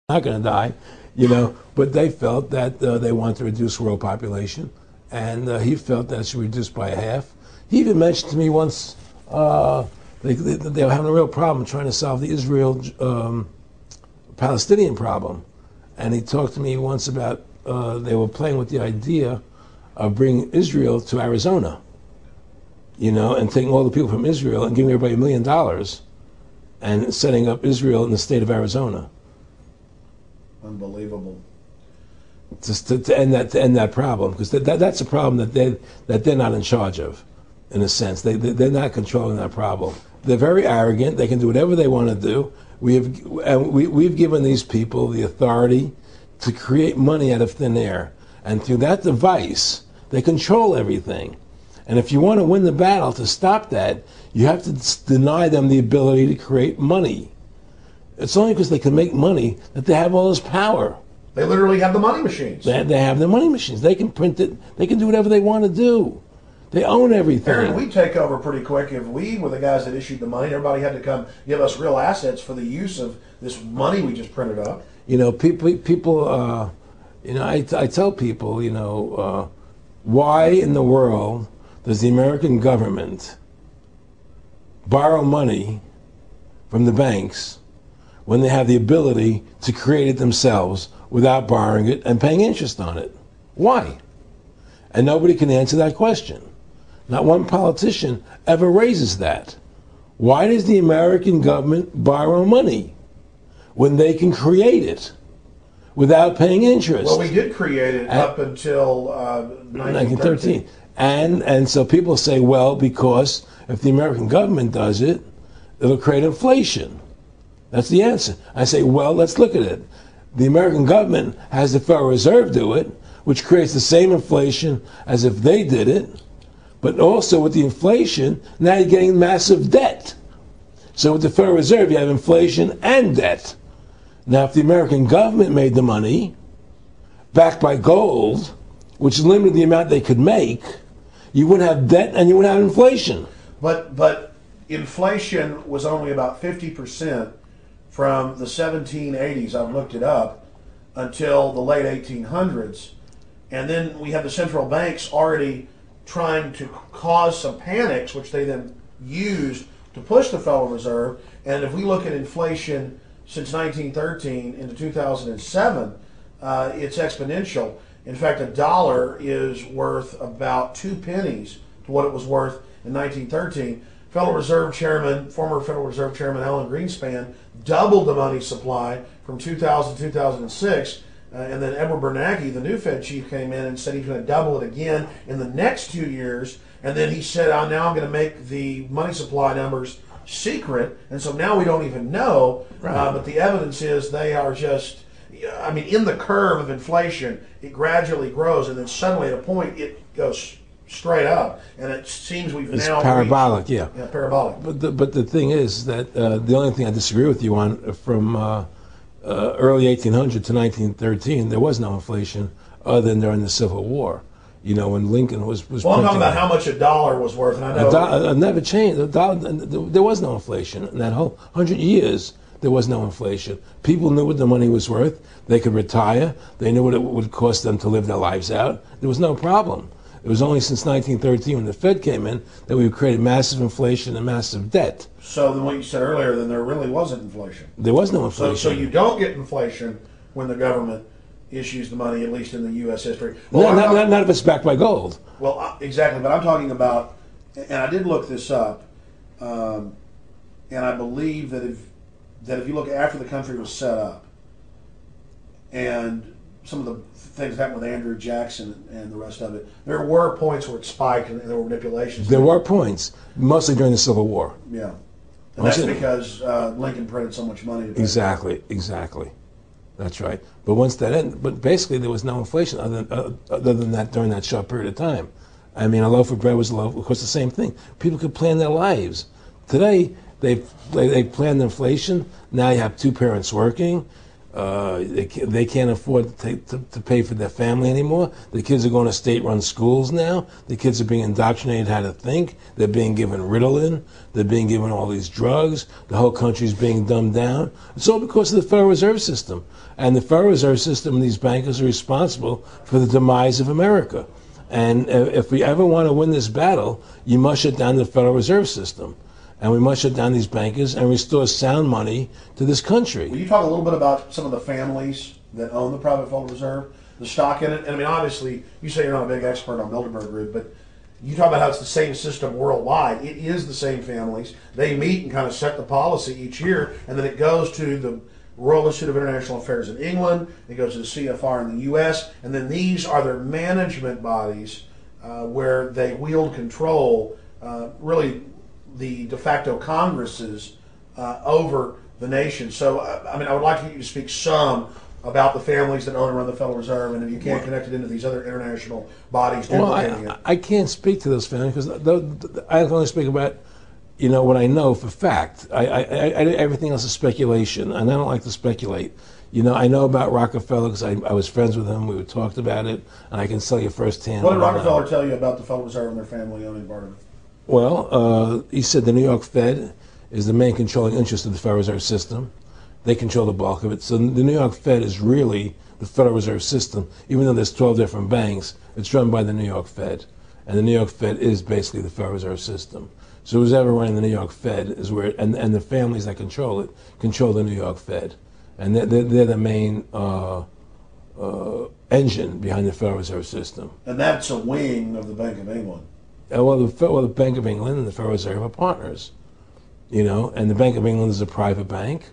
not going to die, but they felt that they wanted to reduce world population, and he felt that it should be reduced by half. He even mentioned to me once they were having a real problem trying to solve the Israel-Palestinian problem, and he talked to me once about they were playing with the idea of bringing Israel to Arizona, and taking all the people from Israel and giving everybody $1 million and setting up Israel in the state of Arizona. Unbelievable. To end that problem, because that's a problem that they're not in charge of, in a sense. They're not controlling that problem. They're very arrogant. They can do whatever they want to do. We've given these people the authority to create money out of thin air, and through that device, they control everything. And if you want to win the battle to stop that, you have to deny them the ability to create money. It's only because they can make money that they have all this power. They literally have the money machines. They have the money machines. They can print it. They can do whatever they want to do. They own everything. Aaron, we'd take over pretty quick if we were the guys that issued the money. Everybody had to come give us real assets for the use of this money we just printed up. People. I tell people, why in the world does the American government borrow money from the banks when they have the ability to create it themselves without borrowing it and paying interest on it? Why? And nobody can answer that question. Not one politician ever raises that. Why does the American government borrow money when they can create it without paying interest? Well, we did create it up until 1913. And so people say, well, because if the American government does it, it'll create inflation. That's the answer. I say, well, let's look at it. The American government has the Federal Reserve do it, which creates the same inflation as if they did it. But also with the inflation, now you're getting massive debt. So with the Federal Reserve, you have inflation and debt. Now, if the American government made the money, backed by gold, which limited the amount they could make, you wouldn't have debt and you wouldn't have inflation. But inflation was only about 50% from the 1780s, I've looked it up, until the late 1800s. And then we have the central banks already trying to cause some panics, which they then used to push the Federal Reserve. And if we look at inflation since 1913 into 2007, it's exponential. In fact, $1 is worth about 2 pennies to what it was worth in 1913. Former Federal Reserve Chairman Alan Greenspan doubled the money supply from 2000 to 2006. And then Edward Bernanke, the new Fed chief, came in and said he's going to double it again in the next 2 years. And then he said, now I'm going to make the money supply numbers secret. And so now we don't even know. Right. But the evidence is they are just, in the curve of inflation, it gradually grows. And then suddenly at a point, it goes straight up. And it seems it's parabolic, yeah, parabolic. But the thing is that the only thing I disagree with you on from early 1800 to 1913, there was no inflation other than during the Civil War. When Lincoln was well, I'm talking about how much $1 was worth. And I know it never changed. There was no inflation. In that whole 100 years, there was no inflation. People knew what the money was worth. They could retire. They knew what it would cost them to live their lives out. There was no problem. It was only since 1913 when the Fed came in that we created massive inflation and massive debt. So then what you said earlier, then there really wasn't inflation. There was no inflation. So you don't get inflation when the government issues the money, at least in the U.S. history. Well, not if it's backed by gold. Well, exactly. But I'm talking about, and I did look this up, and I believe that if you look after the country was set up, and some of the things that happened with Andrew Jackson and the rest of it, there were points where it spiked and there were manipulations. There were points, mostly during the Civil War. Yeah. And that's because Lincoln printed so much money. Exactly. That's right. But once that ended, but basically there was no inflation other than that during that short period of time. A loaf of bread was a loaf. Of course, the same thing. People could plan their lives. Today, they planned inflation. Now you have two parents working. They can't afford to pay for their family anymore. The kids are going to state-run schools now. The kids are being indoctrinated how to think. They're being given Ritalin. They're being given all these drugs. The whole country's being dumbed down. It's all because of the Federal Reserve System. And the Federal Reserve System and these bankers are responsible for the demise of America. And if we ever want to win this battle, you must shut down the Federal Reserve System. And we must shut down these bankers and restore sound money to this country. Will you talk a little bit about some of the families that own the private Federal Reserve, the stock in it? And I mean, obviously, you say you're not a big expert on Bilderberg Group, but you talk about how it's the same system worldwide. It is the same families. They meet and kind of set the policy each year, and then it goes to the Royal Institute of International Affairs in England, it goes to the CFR in the U.S., and then these are their management bodies where they wield control, really the de facto Congresses over the nation. So, I mean, I would like you to speak some about the families that own and run the Federal Reserve, and if you can't connect it into these other international bodies duplicating it. I can't speak to those families because I can only speak about, what I know for fact. Everything else is speculation, and I don't like to speculate. I know about Rockefeller because I was friends with him. We talked about it, and I can tell you firsthand. What did Rockefeller tell you about the Federal Reserve and their family owning part of it? Well, he said the New York Fed is the main controlling interest of the Federal Reserve System. They control the bulk of it. So the New York Fed is really the Federal Reserve System. Even though there's 12 different banks, it's run by the New York Fed. And the New York Fed is basically the Federal Reserve System. So who's ever running the New York Fed is where, and the families that control it, control the New York Fed. And they're the main engine behind the Federal Reserve System. And that's a wing of the Bank of England. Well, the Bank of England and the Federal Reserve are partners, and the Bank of England is a private bank,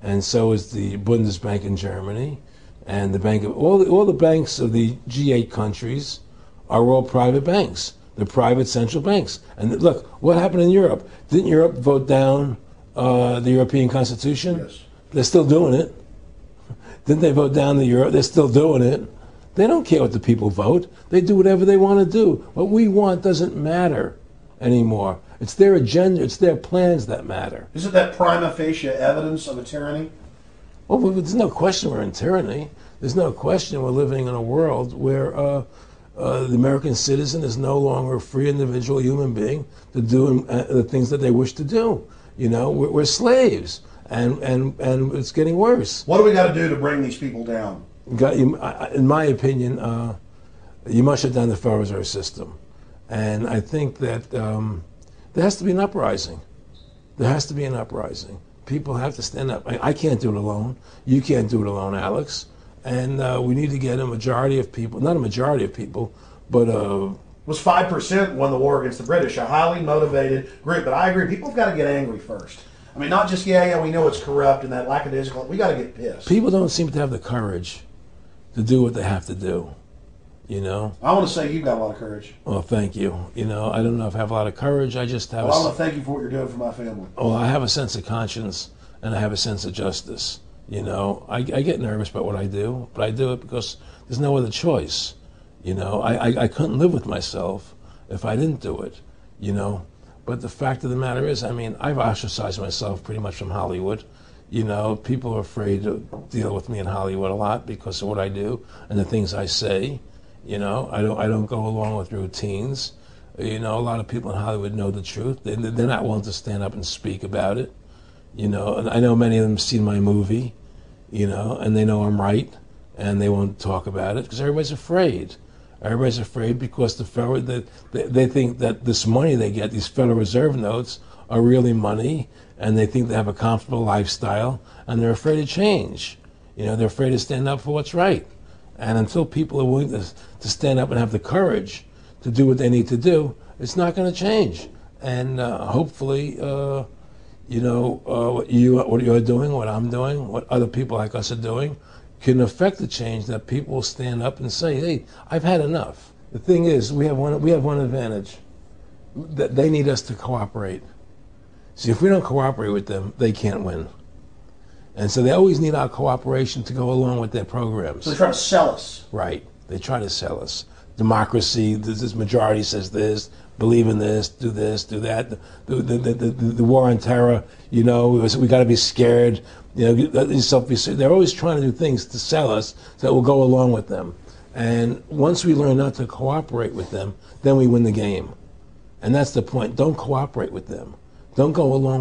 and so is the Bundesbank in Germany, and the bank of all the banks of the G8 countries are all private banks. They're private central banks. And look, what happened in Europe? Didn't Europe vote down the European Constitution? Yes. They're still doing it. Didn't they vote down the euro? They're still doing it. They don't care what the people vote. They do whatever they want to do. What we want doesn't matter anymore. It's their agenda, it's their plans that matter. Isn't that prima facie evidence of a tyranny? Well, there's no question we're in tyranny. There's no question we're living in a world where the American citizen is no longer a free individual human being to do the things that they wish to do. We're slaves, and it's getting worse. What do we got to do to bring these people down? In my opinion, you must shut down the Federal Reserve System. And I think that there has to be an uprising. There has to be an uprising. People have to stand up. I can't do it alone. You can't do it alone, Alex. And we need to get a majority of people, not a majority of people, but it was 5% won the war against the British, a highly motivated group. But I agree, people have got to get angry first. I mean, not just, we know it's corrupt and that lackadaisical. We got to get pissed. People don't seem to have the courage to do what they have to do, I want to say you've got a lot of courage. Well, thank you. I don't know if I have a lot of courage. I just have. Well, I want to thank you for what you're doing for my family. Well, I have a sense of conscience and I have a sense of justice. I get nervous about what I do, but I do it because there's no other choice. I couldn't live with myself if I didn't do it. But the fact of the matter is, I've ostracized myself pretty much from Hollywood. People are afraid to deal with me in Hollywood a lot because of what I do and the things I say. I don't go along with routines. A lot of people in Hollywood know the truth. They're not willing to stand up and speak about it. And I know many of them have seen my movie, and they know I'm right, and they won't talk about it because everybody's afraid. Everybody's afraid because they think that this money they get, these Federal Reserve notes, are really money, and they think they have a comfortable lifestyle, and they're afraid of change. They're afraid to stand up for what's right. And until people are willing to stand up and have the courage to do what they need to do, it's not going to change. And hopefully, what you're doing, what I'm doing, what other people like us are doing, can affect the change that people will stand up and say, hey, I've had enough. The thing is, we have one advantage. That they need us to cooperate. See, if we don't cooperate with them, they can't win. And so they always need our cooperation to go along with their programs. So they try to sell us. Right. They try to sell us. Democracy, this majority says this, believe in this, do that. The war on terror, we got to be scared. They're always trying to do things to sell us so that we'll go along with them. And once we learn not to cooperate with them, then we win the game. And that's the point. Don't cooperate with them. Don't go along with